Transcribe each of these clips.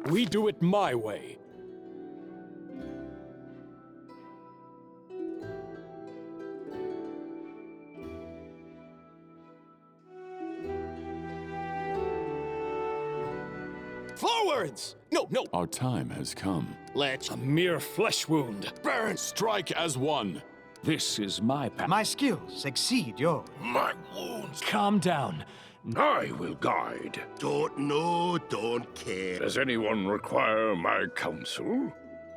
We do it my way. Forwards! No. Our time has come. Let's... A mere flesh wound. Burn! Strike as one. This is my path. My skills exceed yours. My wounds. Calm down. I will guide. Don't know, don't care. Does anyone require my counsel?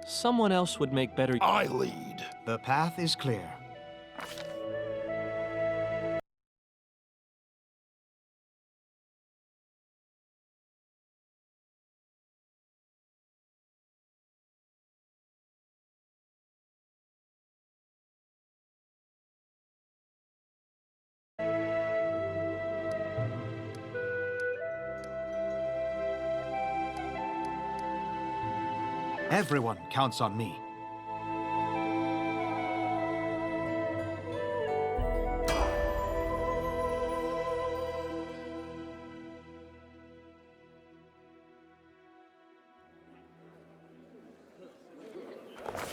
Someone else would make better... I lead. The path is clear. Everyone counts on me.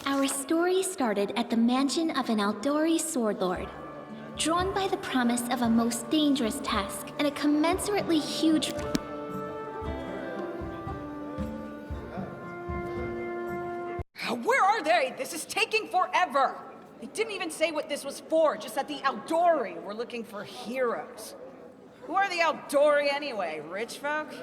Our story started at the mansion of an Aldori sword lord. Drawn by the promise of a most dangerous task and a commensurately huge... Where are they? This is taking forever! They didn't even say what this was for, just that the Aldori were looking for heroes. Who are the Aldori anyway? Rich folk?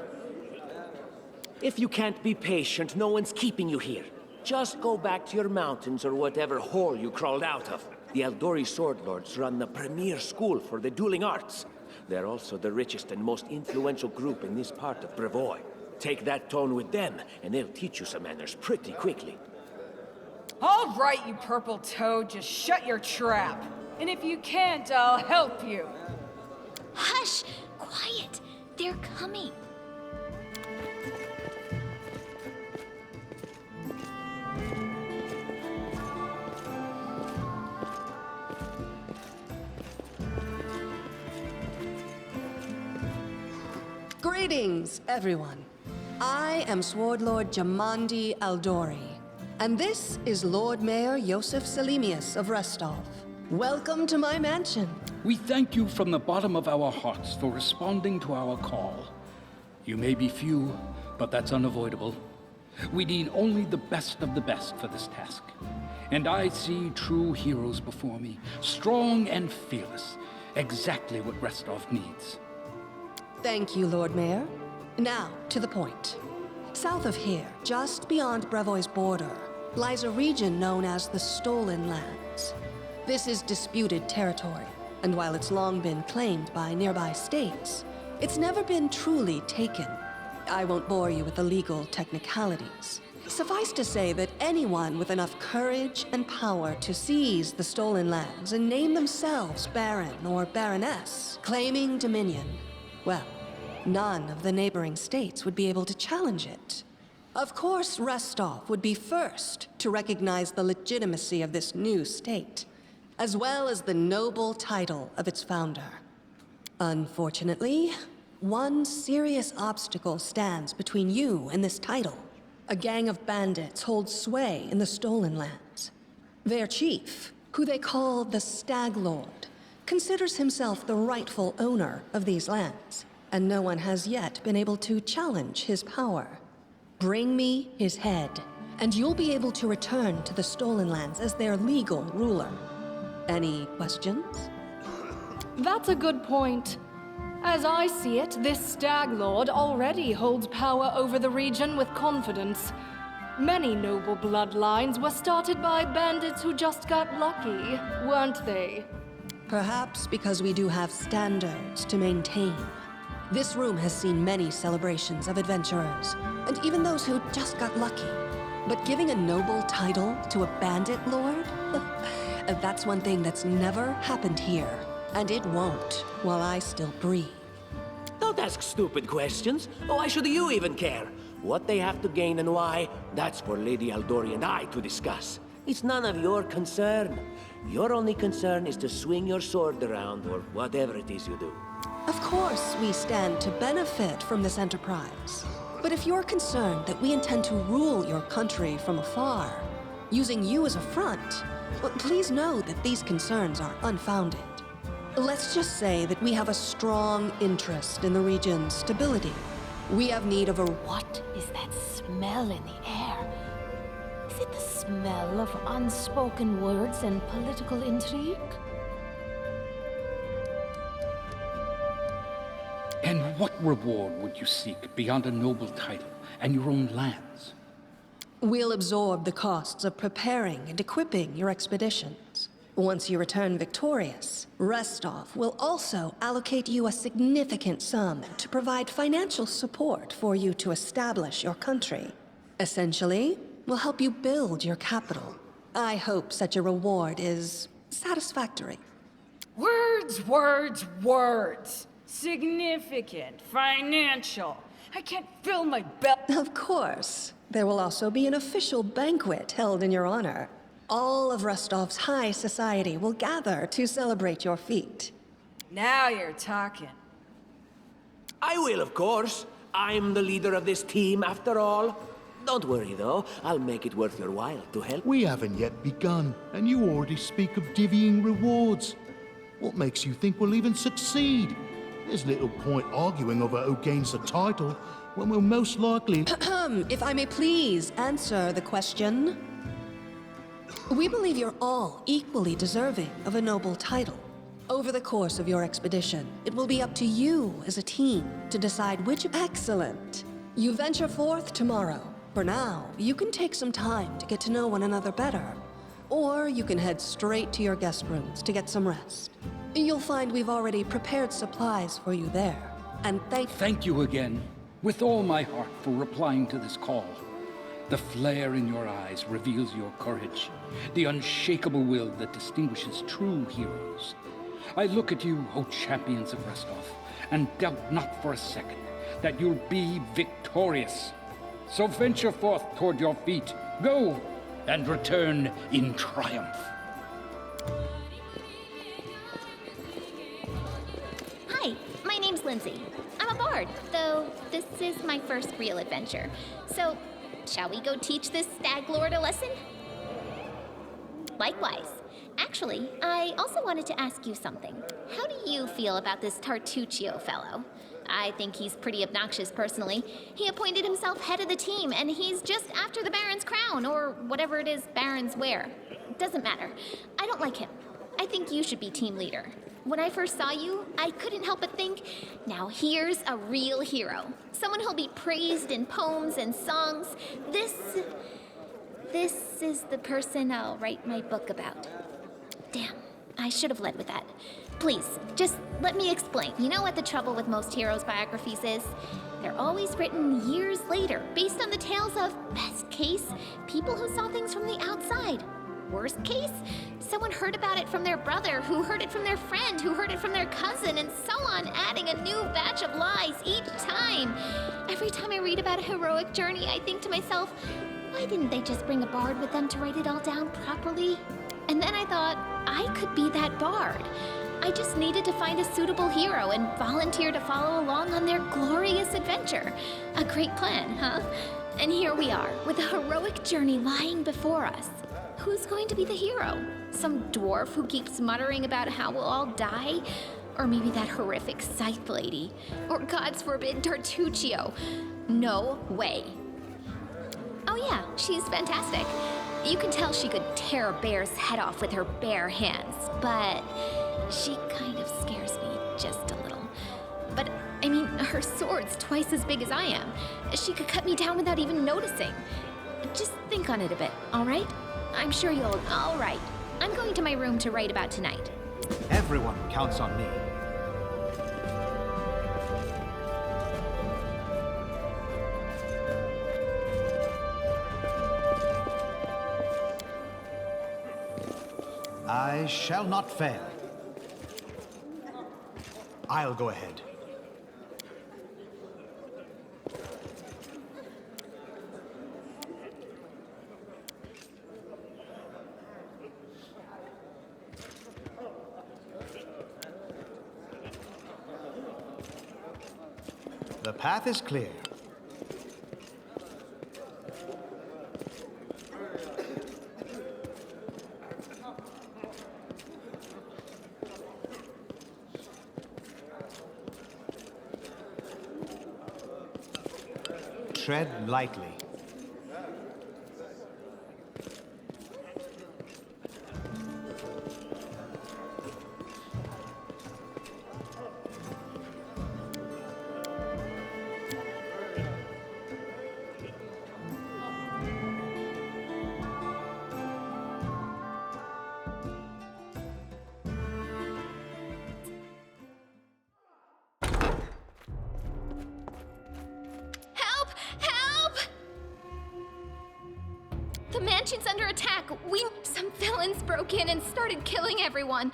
If you can't be patient, no one's keeping you here. Just go back to your mountains or whatever hole you crawled out of. The Aldori Sword Lords run the premier school for the dueling arts. They're also the richest and most influential group in this part of Brevoy. Take that tone with them, and they'll teach you some manners pretty quickly. All right, you purple toad, just shut your trap. And if you can't, I'll help you. Hush! Quiet! They're coming. Greetings, everyone. I am Sword Lord Jamandi Aldori, and this is Lord Mayor Yosef Selimius of Restov. Welcome to my mansion. We thank you from the bottom of our hearts for responding to our call. You may be few, but that's unavoidable. We need only the best of the best for this task. And I see true heroes before me, strong and fearless, exactly what Restov needs. Thank you, Lord Mayor. Now, to the point. South of here, just beyond Brevoy's border, lies a region known as the Stolen Lands. This is disputed territory, and while it's long been claimed by nearby states, it's never been truly taken. I won't bore you with the legal technicalities. Suffice to say that anyone with enough courage and power to seize the Stolen Lands and name themselves Baron or Baroness, claiming dominion, well, none of the neighboring states would be able to challenge it. Of course, Restov would be first to recognize the legitimacy of this new state, as well as the noble title of its founder. Unfortunately, one serious obstacle stands between you and this title. A gang of bandits holds sway in the Stolen Lands. Their chief, who they call the Stag Lord, considers himself the rightful owner of these lands, and no one has yet been able to challenge his power. Bring me his head, and you'll be able to return to the Stolen Lands as their legal ruler. Any questions? That's a good point. As I see it, this Stag Lord already holds power over the region with confidence. Many noble bloodlines were started by bandits who just got lucky, weren't they? Perhaps because we do have standards to maintain. This room has seen many celebrations of adventurers, and even those who just got lucky. But giving a noble title to a bandit lord? That's one thing that's never happened here. And it won't, while I still breathe. Don't ask stupid questions. Why should you even care? What they have to gain and why, that's for Lady Aldori and I to discuss. It's none of your concern. Your only concern is to swing your sword around, or whatever it is you do. Of course we stand to benefit from this enterprise. But if you're concerned that we intend to rule your country from afar, using you as a front, well, please know that these concerns are unfounded. Let's just say that we have a strong interest in the region's stability. We have need of a... What is that smell in the air? Is it the smell of unspoken words and political intrigue? And what reward would you seek beyond a noble title and your own lands? We'll absorb the costs of preparing and equipping your expeditions. Once you return victorious, Restov will also allocate you a significant sum to provide financial support for you to establish your country. Essentially, we'll help you build your capital. I hope such a reward is satisfactory. Words, words, words. Significant, financial. I can't fill my belly. Of course. There will also be an official banquet held in your honor. All of Rostov's high society will gather to celebrate your feat. Now you're talking. I will, of course. I'm the leader of this team, after all. Don't worry, though. I'll make it worth your while to help. We haven't yet begun, and you already speak of divvying rewards. What makes you think we'll even succeed? There's little point arguing over who gains the title, when we'll most likely... If I may please answer the question. We believe you're all equally deserving of a noble title. Over the course of your expedition, it will be up to you as a team to decide which... Excellent. You venture forth tomorrow. For now, you can take some time to get to know one another better. Or you can head straight to your guest rooms to get some rest. You'll find we've already prepared supplies for you there. And Thank you again, with all my heart, for replying to this call. The flare in your eyes reveals your courage, the unshakable will that distinguishes true heroes. I look at you, O champions of Restov, and doubt not for a second that you'll be victorious. So venture forth toward your feet. Go, and return in triumph. Hi, my name's Lindsay. I'm a bard, though this is my first real adventure. So, shall we go teach this stag lord a lesson? Likewise. Actually, I also wanted to ask you something. How do you feel about this Tartuccio fellow? I think he's pretty obnoxious personally. He appointed himself head of the team, and he's just after the Baron's crown, or whatever it is barons wear. Doesn't matter. I don't like him. I think you should be team leader. When I first saw you, I couldn't help but think, now here's a real hero. Someone who'll be praised in poems and songs. This is the person I'll write my book about. Damn, I should have led with that. Please, just let me explain. You know what the trouble with most heroes' biographies is? They're always written years later, based on the tales of, best case, people who saw things from the outside. Worst case, someone heard about it from their brother, who heard it from their friend, who heard it from their cousin, and so on, adding a new batch of lies each time. Every time I read about a heroic journey, I think to myself, why didn't they just bring a bard with them to write it all down properly? And then I thought, I could be that bard. I just needed to find a suitable hero and volunteer to follow along on their glorious adventure. A great plan, huh? And here we are, with a heroic journey lying before us. Who's going to be the hero? Some dwarf who keeps muttering about how we'll all die? Or maybe that horrific scythe lady? Or, God's forbid, Tartuccio? No way. Oh yeah, she's fantastic. You can tell she could tear a bear's head off with her bare hands, but she kind of scares me just a little. But, I mean, her sword's twice as big as I am. She could cut me down without even noticing. Just think on it a bit, all right? I'm sure you'll... All right. I'm going to my room to write about tonight. Everyone counts on me. I shall not fail. I'll go ahead. The path is clear. tread lightly. The mansion's under attack. Some villains broke in and started killing everyone.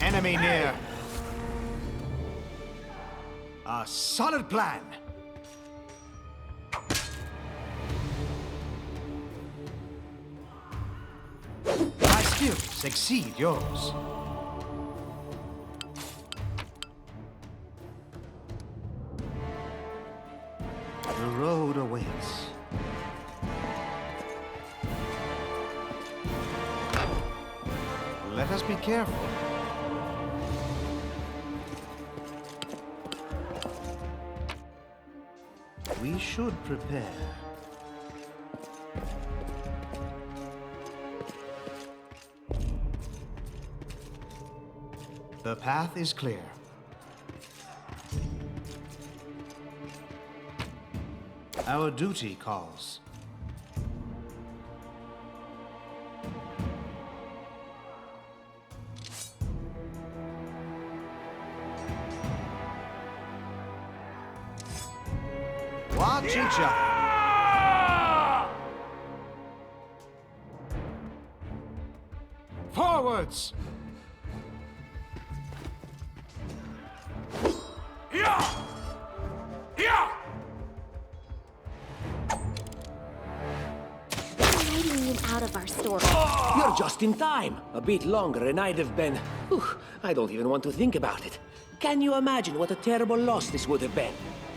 Enemy near. A solid plan. My skills exceed yours. The road awaits. Let us be careful. We should prepare. The path is clear. Our duty calls. Watch each other. Forwards! Out of our story. You're just in time. A bit longer and I'd have been... Whew, I don't even want to think about it. Can you imagine what a terrible loss this would have been?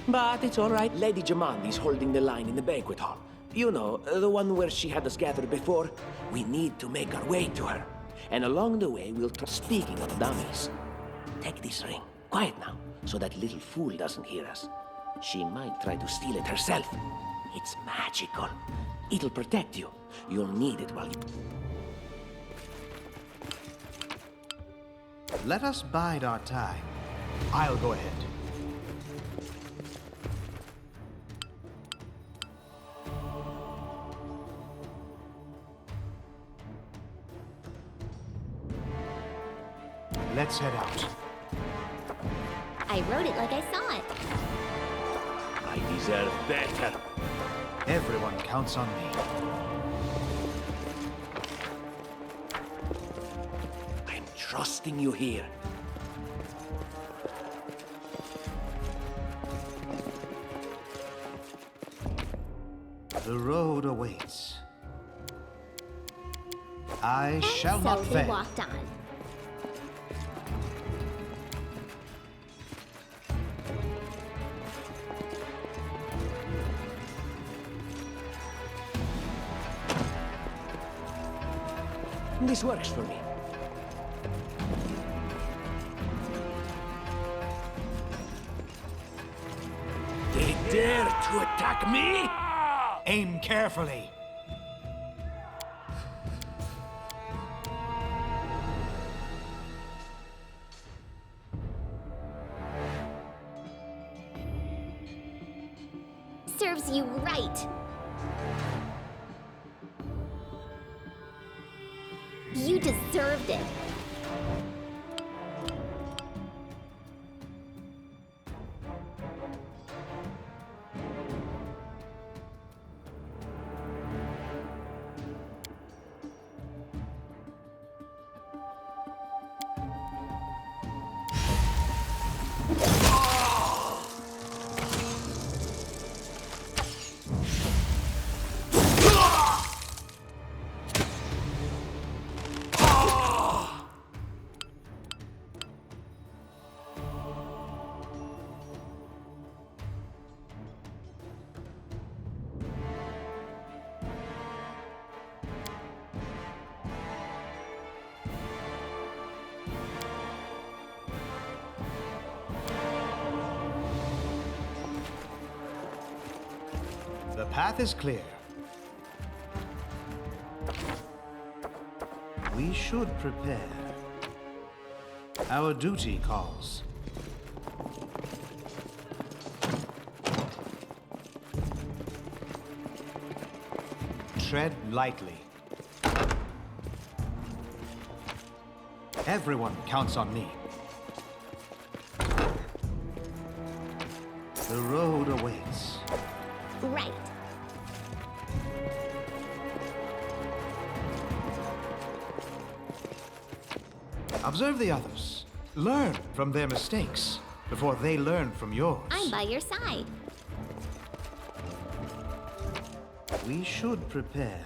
But it's all right. Lady Jamandi's holding the line in the banquet hall. You know, the one where she had us gathered before. We need to make our way to her. And along the way, we'll try... Speaking of dummies, take this ring. Quiet now, so that little fool doesn't hear us. She might try to steal it herself. It's magical. It'll protect you. You'll need it while you... Let us bide our time. I'll go ahead. Let's head out. I wrote it like I saw it. I deserve better. Everyone counts on me. I'm trusting you here. The road awaits. I shall not So fail. they walked on. This works for me. They dare to attack me? Aim carefully. serves you right. You deserved it. The path is clear. We should prepare. Our duty calls. Tread lightly. Everyone counts on me. The road awaits. Right. Observe the others. Learn from their mistakes before they learn from yours. I'm by your side. We should prepare.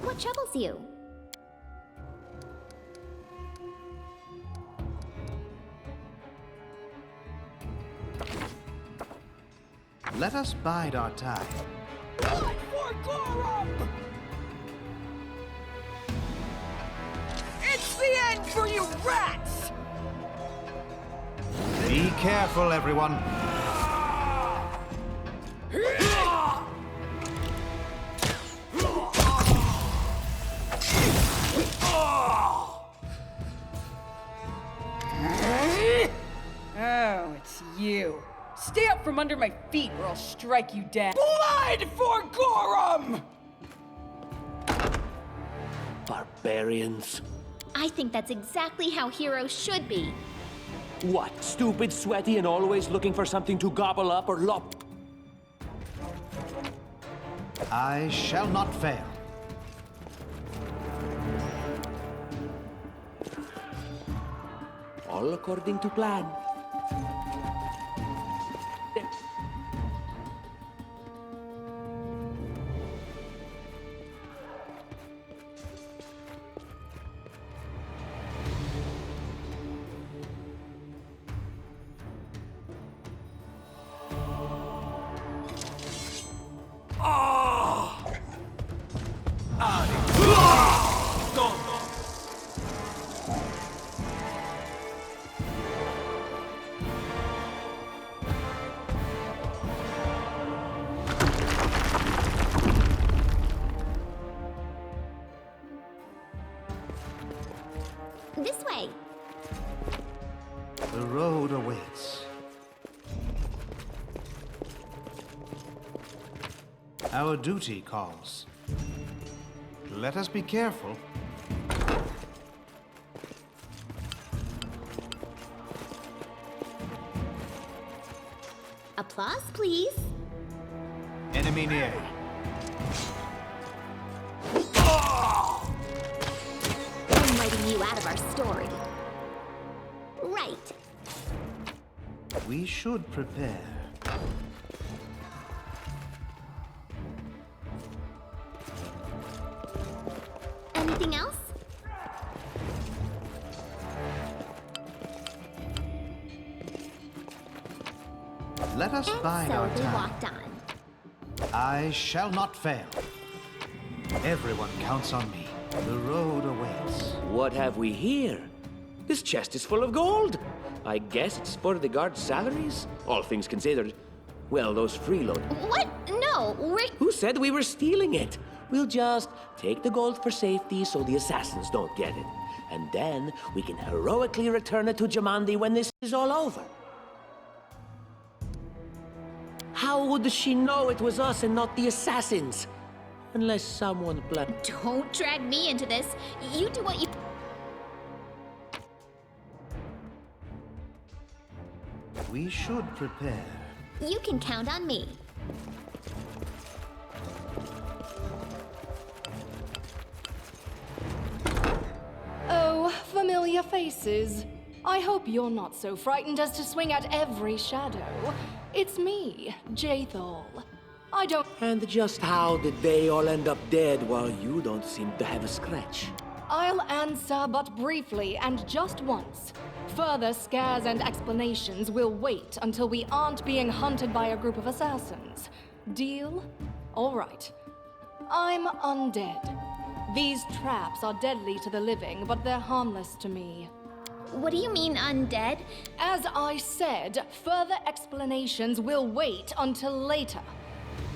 What troubles you? Let us bide our time. Blood for Gorum! It's the end for you rats! Be careful, everyone. Oh, it's you. Stay up from under my feet or I'll strike you down. Blood for Gorum! Barbarians. I think that's exactly how heroes should be. What, stupid, sweaty, and always looking for something to gobble up or lop? I shall not fail. All according to plan. Our duty calls. Let us be careful. Applause, please. Enemy near. I'm writing you out of our story. Right. We should prepare. Anything else? Let us bide so our we time. walked on. I shall not fail. Everyone counts on me. The road awaits. What have we here? This chest is full of gold. I guess it's for the guards' salaries, all things considered. Well, those freeload. What? No, we're... Who said we were stealing it? We'll just take the gold for safety so the assassins don't get it. And then we can heroically return it to Jamandi when this is all over. How would she know it was us and not the assassins? Unless someone Don't drag me into this. You do what you... We should prepare. You can count on me. Oh, familiar faces. I hope you're not so frightened as to swing at every shadow. It's me, Jathal. I don't... And just how did they all end up dead while you don't seem to have a scratch? I'll answer but briefly and just once. Further scares and explanations will wait until we aren't being hunted by a group of assassins. Deal? All right. I'm undead. These traps are deadly to the living, but they're harmless to me. What do you mean, undead? As I said, further explanations will wait until later.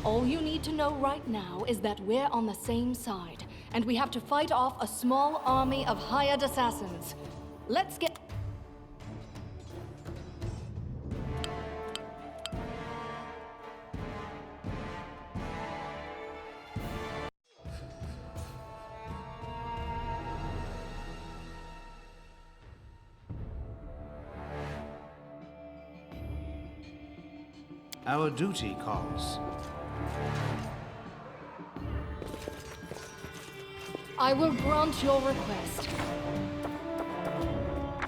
All you need to know right now is that we're on the same side, and we have to fight off a small army of hired assassins. Let's get... Our duty calls. I will grant your request.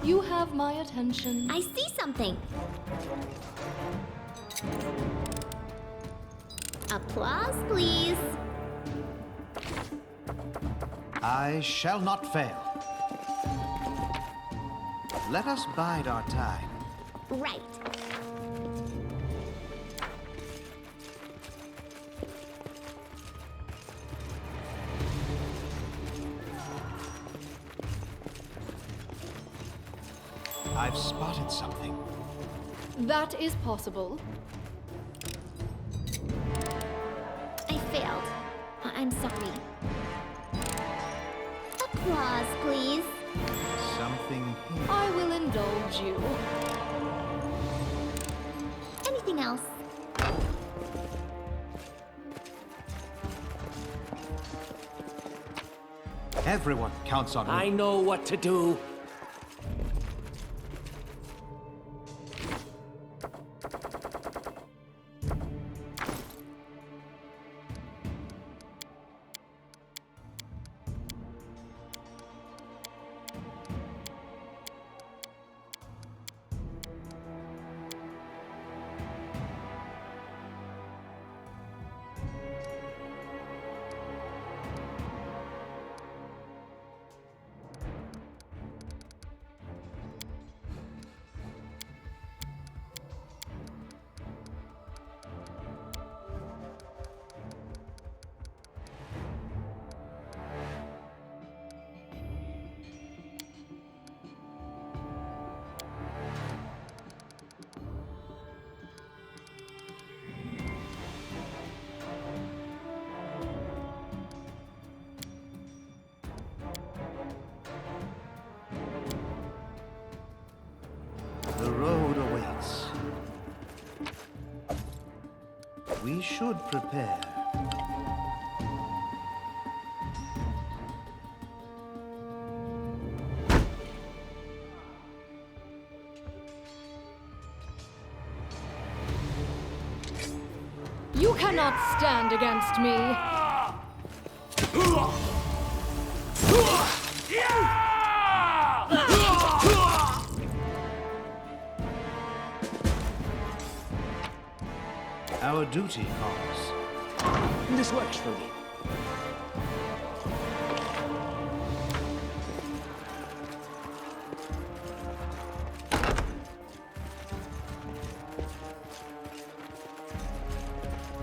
You have my attention. I see something. Applause, please. I shall not fail. Let us bide our time. Right. I've spotted something. That is possible. I failed. I'm sorry. Applause, please. Something here. I will indulge you. Anything else? Everyone counts on me. I know what to do. The road awaits. We should prepare. You cannot stand against me. Our duty calls. This works for me.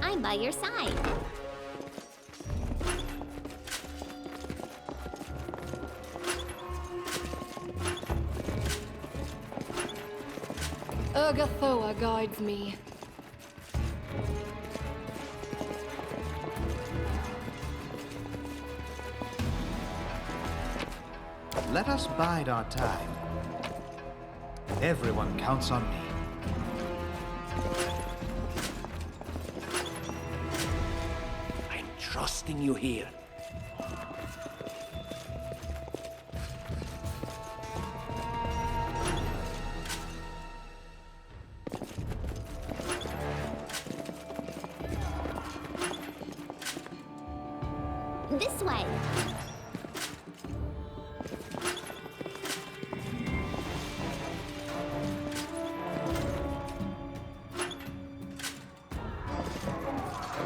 I'm by your side. Urgathoa guides me. Let us bide our time. Everyone counts on me. I'm trusting you here. This way.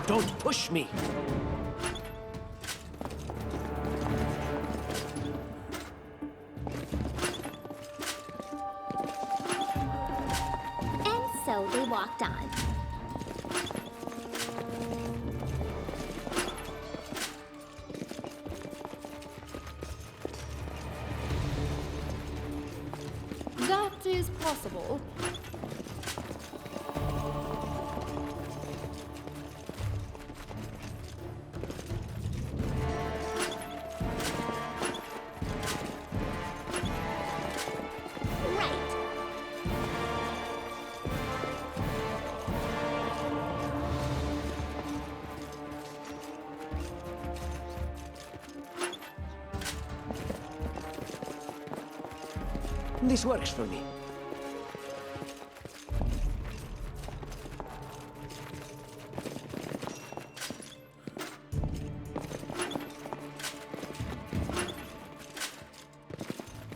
Don't push me. And so they walked on. That is possible. Right. This works for me.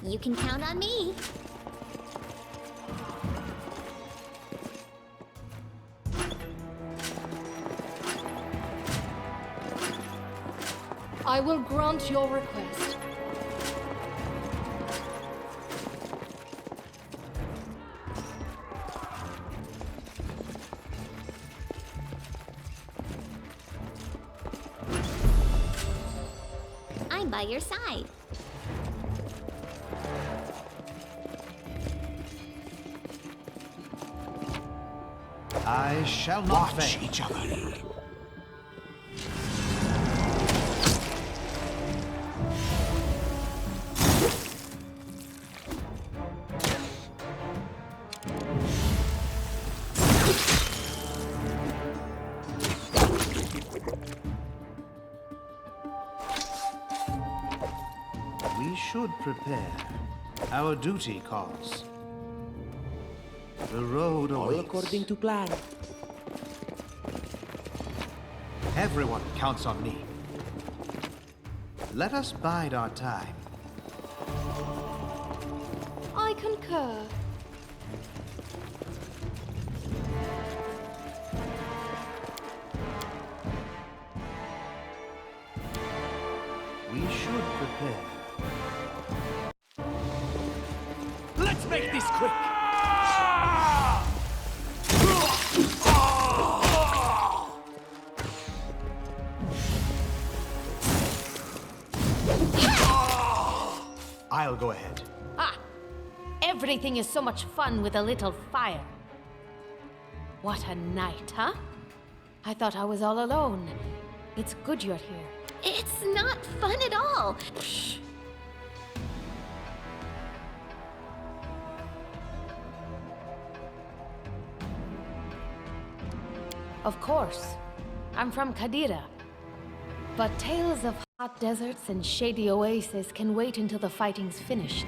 You can count on me. I will grant your request. I'm by your side. I shall not Watch fail. each other. We should prepare. Our duty calls. The road All awaits. according to plan. Everyone counts on me. Let us bide our time. I concur. We should prepare. Let's make this quick. I'll go ahead. Ah! Everything is so much fun with a little fire. What a night, huh? I thought I was all alone. It's good you're here. It's not fun at all. Shh. Of course. I'm from Kadira. But tales of hot deserts and shady oases can wait until the fighting's finished.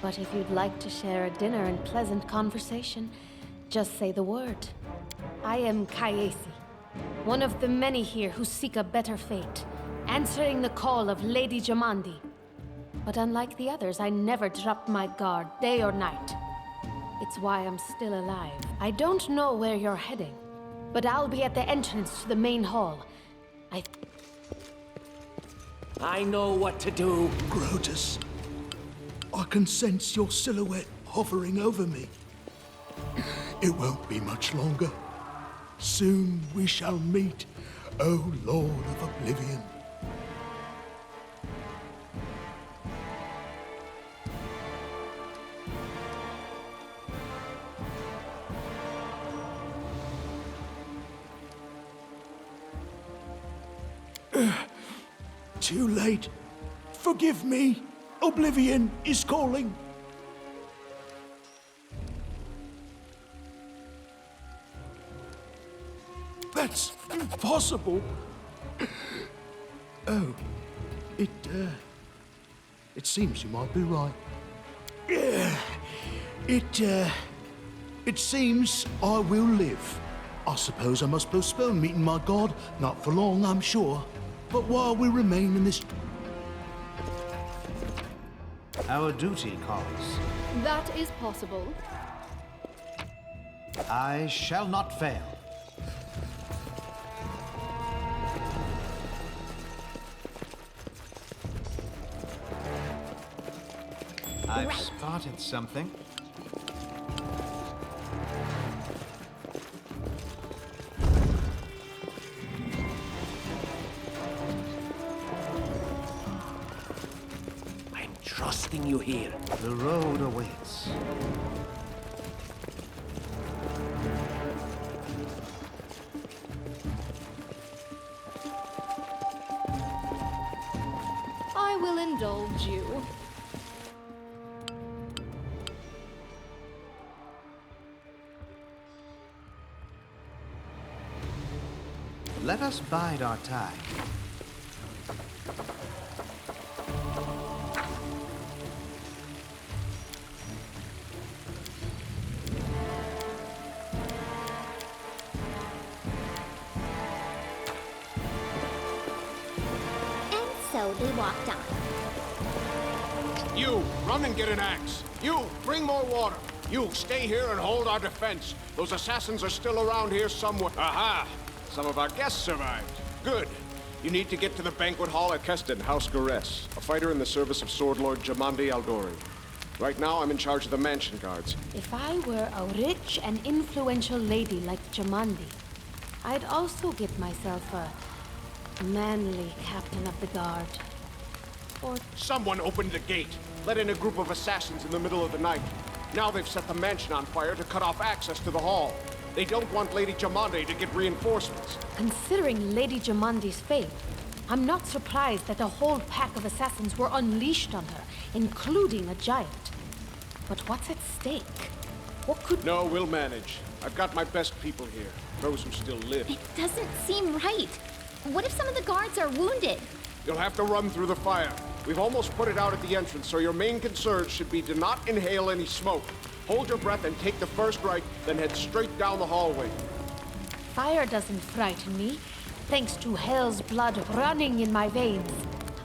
But if you'd like to share a dinner and pleasant conversation, just say the word. I am Kayesi, One of the many here who seek a better fate, answering the call of Lady Jamandi. But unlike the others, I never dropped my guard, day or night. It's why I'm still alive. I don't know where you're heading, but I'll be at the entrance to the main hall. I know what to do. Grotus, I can sense your silhouette hovering over me. It won't be much longer. Soon we shall meet, O Lord of Oblivion. Too late. Forgive me. Oblivion is calling. That's impossible. Oh, it seems you might be right. It seems I will live. I suppose I must postpone meeting my god. Not for long, I'm sure. But while we remain in this... Our duty calls. That is possible. I shall not fail. I've spotted something. I'm trusting you here. The road awaits. I will indulge you. Let us bide our time. And so they walked on. You, run and get an axe. You, bring more water. You, stay here and hold our defense. Those assassins are still around here somewhere. Aha! Some of our guests survived. Good. You need to get to the banquet hall at Keston, House Garess, a fighter in the service of Sword Lord Jamandi Aldori. Right now, I'm in charge of the mansion guards. If I were a rich and influential lady like Jamandi, I'd also get myself a manly captain of the guard. Or someone opened the gate, let in a group of assassins in the middle of the night. Now they've set the mansion on fire to cut off access to the hall. They don't want Lady Jamandi to get reinforcements. considering Lady Jamandi's fate, I'm not surprised that a whole pack of assassins were unleashed on her, including a giant. But what's at stake? What could... No, we'll manage. I've got my best people here, those who still live. It doesn't seem right. What if some of the guards are wounded? You'll have to run through the fire. We've almost put it out at the entrance, so your main concern should be to not inhale any smoke. Hold your breath and take the first right, then head straight down the hallway. Fire doesn't frighten me, thanks to hell's blood running in my veins.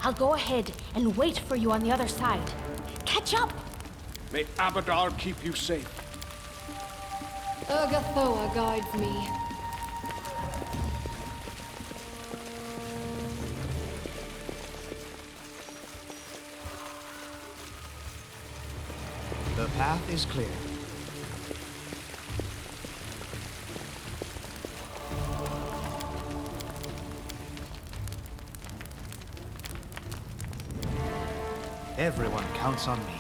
I'll go ahead and wait for you on the other side. Catch up! May Abadar keep you safe. Urgathoa guides me. The path is clear. Everyone counts on me.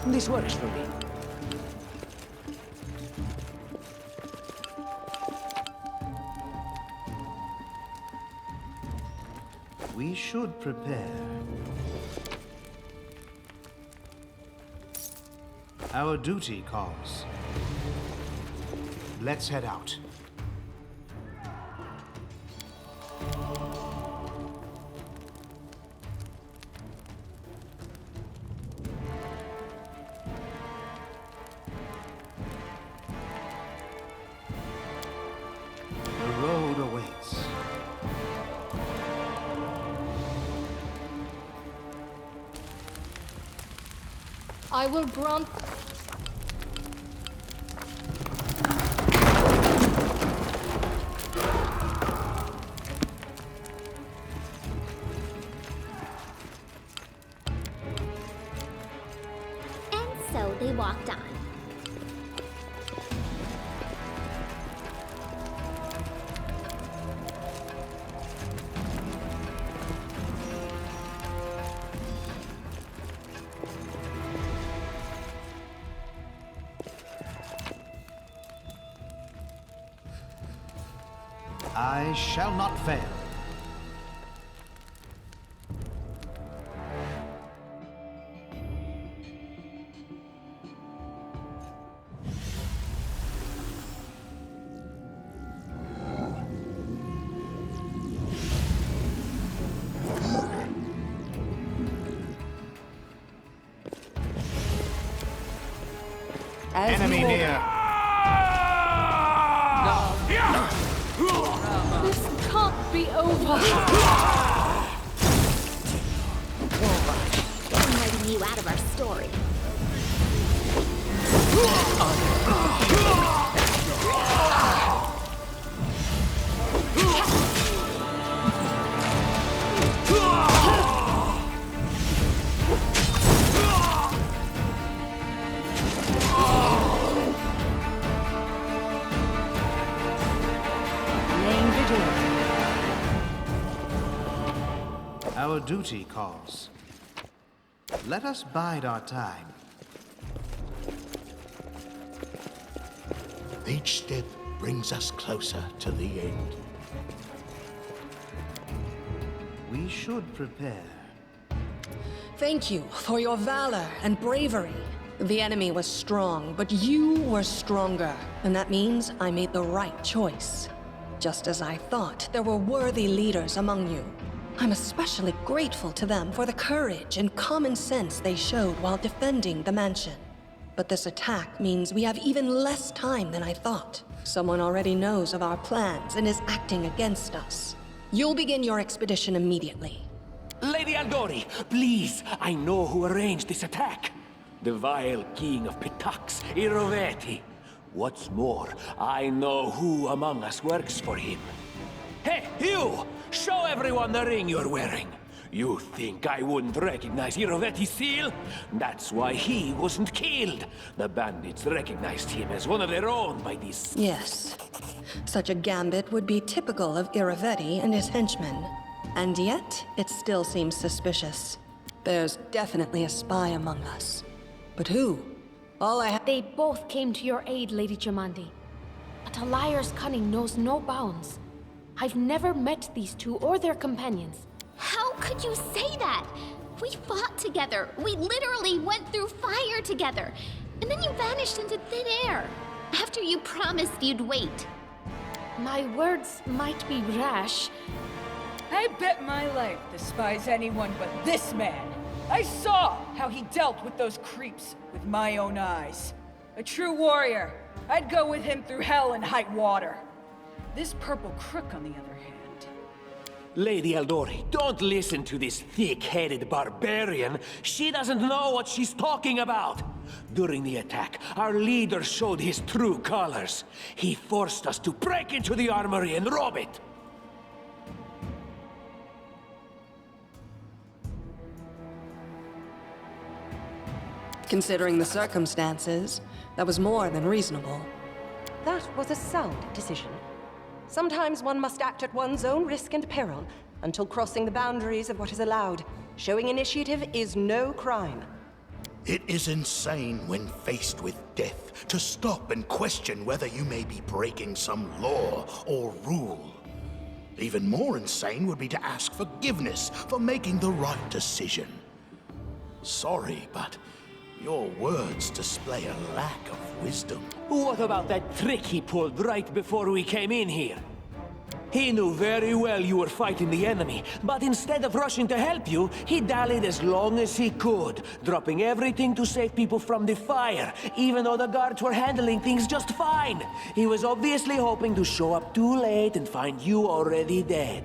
This works for me. We should prepare. Our duty calls. Let's head out. The road awaits. I will grant... And so they walked on. I shall not fail. Enemy near. This can't be over. I'm letting you out of our story. Our duty calls. Let us bide our time. Each step brings us closer to the end. We should prepare. Thank you for your valor and bravery. The enemy was strong, but you were stronger. And that means I made the right choice. Just as I thought, there were worthy leaders among you. I'm especially grateful to them for the courage and common sense they showed while defending the mansion. But this attack means we have even less time than I thought. Someone already knows of our plans and is acting against us. You'll begin your expedition immediately. Lady Aldori, please, I know who arranged this attack. The vile king of Pitax, Iroveti. What's more, I know who among us works for him. Hey, you! Show everyone the ring you're wearing. You think I wouldn't recognize Iroveti's seal? That's why he wasn't killed. The bandits recognized him as one of their own by this... Yes. Such a gambit would be typical of Iroveti and his henchmen. And yet, it still seems suspicious. There's definitely a spy among us. But who? They both came to your aid, Lady Jamandi. But a liar's cunning knows no bounds. I've never met these two or their companions. How could you say that? We fought together. We literally went through fire together. And then you vanished into thin air. After you promised you'd wait. My words might be rash. I bet my life despise anyone but this man. I saw how he dealt with those creeps with my own eyes. A true warrior. I'd go with him through hell and high water. This purple crook, on the other hand... Lady Aldori, don't listen to this thick-headed barbarian. She doesn't know what she's talking about. During the attack, our leader showed his true colors. He forced us to break into the armory and rob it. Considering the circumstances, that was more than reasonable. That was a sound decision. Sometimes one must act at one's own risk and peril, until crossing the boundaries of what is allowed. Showing initiative is no crime. It is insane when faced with death to stop and question whether you may be breaking some law or rule. Even more insane would be to ask forgiveness for making the right decision. Sorry, but your words display a lack of wisdom. What about that trick he pulled right before we came in here? He knew very well you were fighting the enemy, but instead of rushing to help you, he dallied as long as he could, dropping everything to save people from the fire, even though the guards were handling things just fine. He was obviously hoping to show up too late and find you already dead.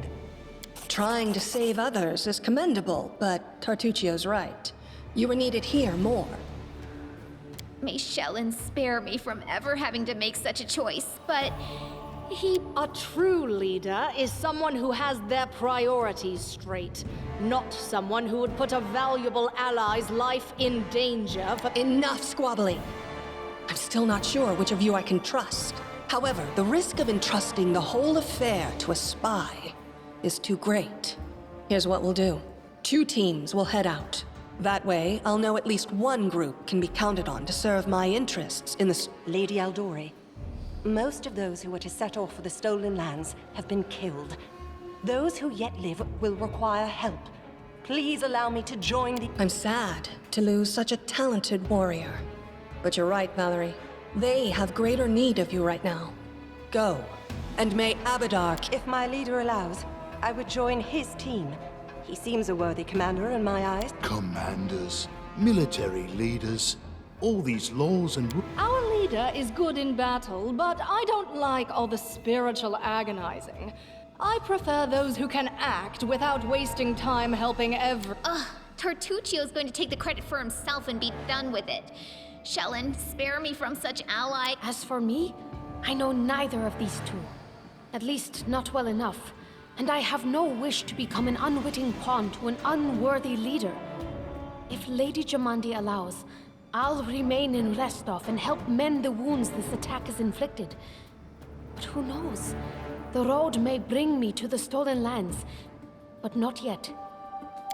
Trying to save others is commendable, but Tartuccio's right. You were needed here more. May Shellen spare me from ever having to make such a choice, but A true leader is someone who has their priorities straight, not someone who would put a valuable ally's life in danger for— Enough squabbling. I'm still not sure which of you I can trust. However, the risk of entrusting the whole affair to a spy is too great. Here's what we'll do. 2 teams will head out. That way, I'll know at least one group can be counted on to serve my interests in the— Lady Aldori, most of those who were to set off for the stolen lands have been killed. Those who yet live will require help. Please allow me to join the— I'm sad to lose such a talented warrior. But you're right, Valerie. They have greater need of you right now. Go, and may Abadar— If my leader allows, I would join his team. He seems a worthy commander in my eyes. Commanders, military leaders, all these laws and... Our leader is good in battle, but I don't like all the spiritual agonizing. I prefer those who can act without wasting time helping Ugh, Tartuccio's going to take the credit for himself and be done with it. Shellen, spare me from such ally— As for me, I know neither of these two. At least, not well enough. And I have no wish to become an unwitting pawn to an unworthy leader. If Lady Jamandi allows, I'll remain in Restov and help mend the wounds this attack has inflicted. But who knows? The road may bring me to the stolen lands, but not yet.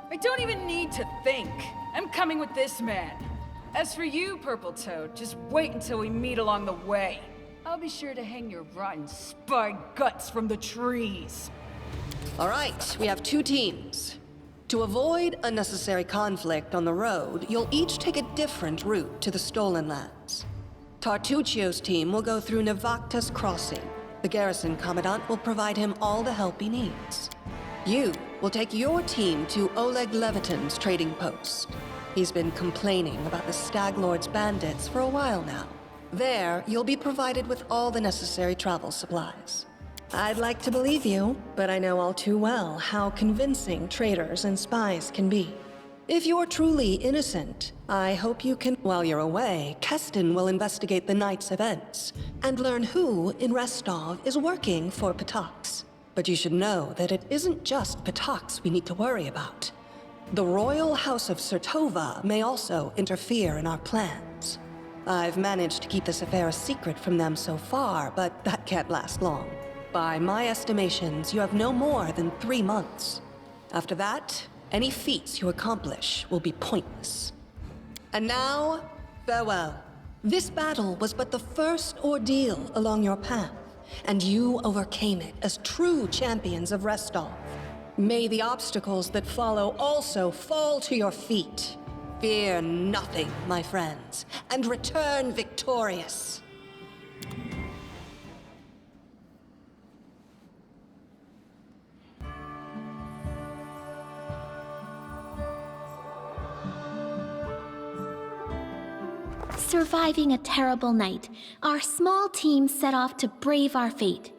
I don't even need to think. I'm coming with this man. As for you, Purple Toad, just wait until we meet along the way. I'll be sure to hang your rotten spy guts from the trees. All right, we have 2 teams. To avoid unnecessary conflict on the road, you'll each take a different route to the stolen lands. Tartuccio's team will go through Navakta's crossing. The garrison commandant will provide him all the help he needs. You will take your team to Oleg Levitin's trading post. He's been complaining about the Stag Lord's bandits for a while now. There, you'll be provided with all the necessary travel supplies. I'd like to believe you, but I know all too well how convincing traitors and spies can be. If you're truly innocent, I hope you can— While you're away, Keston will investigate the night's events and learn who in Restov is working for Patox. But you should know that it isn't just Patox we need to worry about. The Royal House of Sertova may also interfere in our plans. I've managed to keep this affair a secret from them so far, but that can't last long. By my estimations, you have no more than 3 months. After that, any feats you accomplish will be pointless. And now, farewell. This battle was but the first ordeal along your path, and you overcame it as true champions of Restov. May the obstacles that follow also fall to your feet. Fear nothing, my friends, and return victorious. Surviving a terrible night, our small team set off to brave our fate.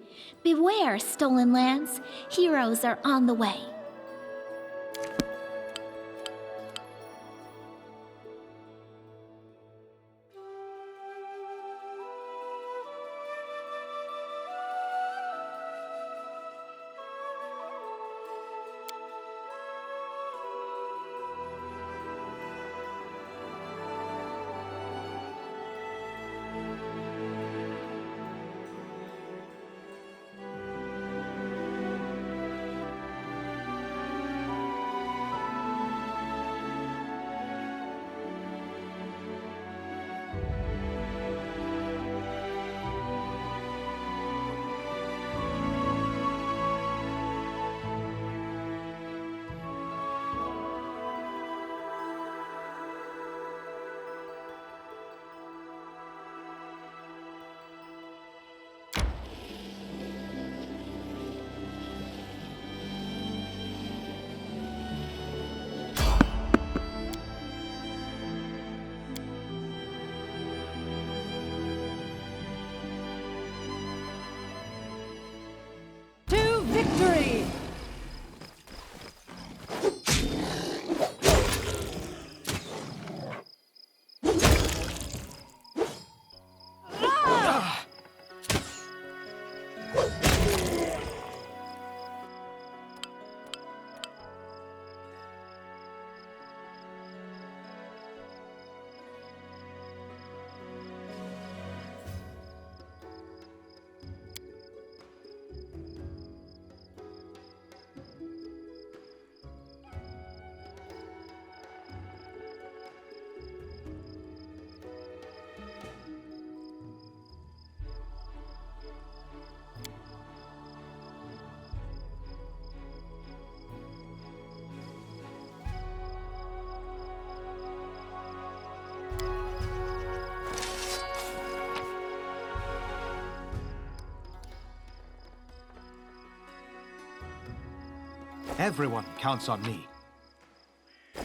Beware, stolen lands. Heroes are on the way. Everyone counts on me.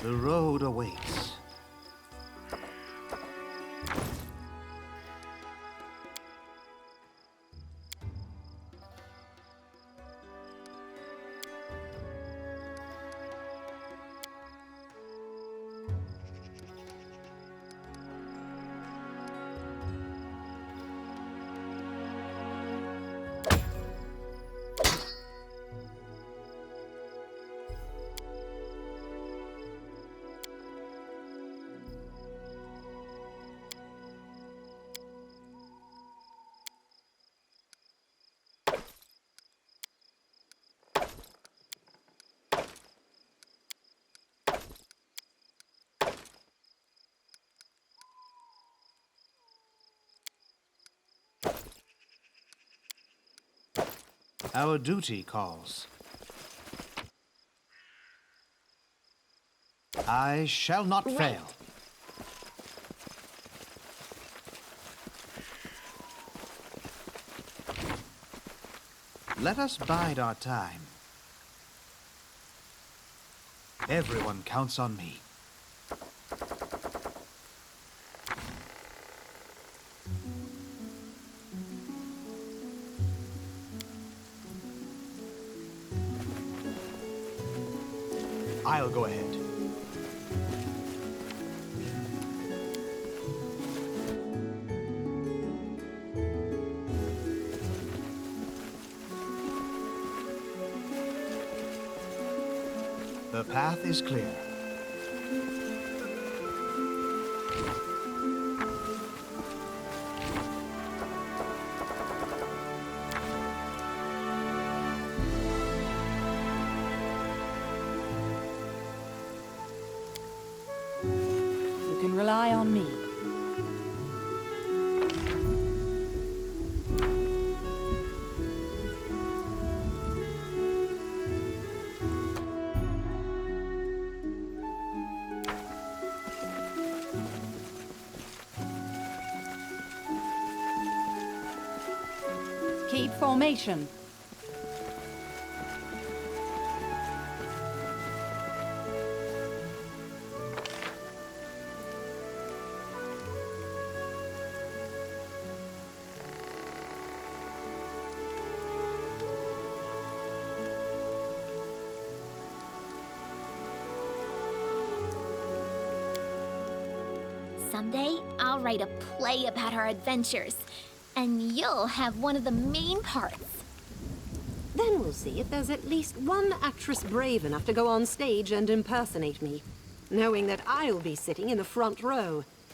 The road awaits. Our duty calls. I shall not fail. Let us bide our time. Everyone counts on me. I'll go ahead. The path is clear. You can rely on me. Keep formation. Someday, I'll write a play about our adventures, and you'll have one of the main parts. Then we'll see if there's at least one actress brave enough to go on stage and impersonate me, knowing that I'll be sitting in the front row.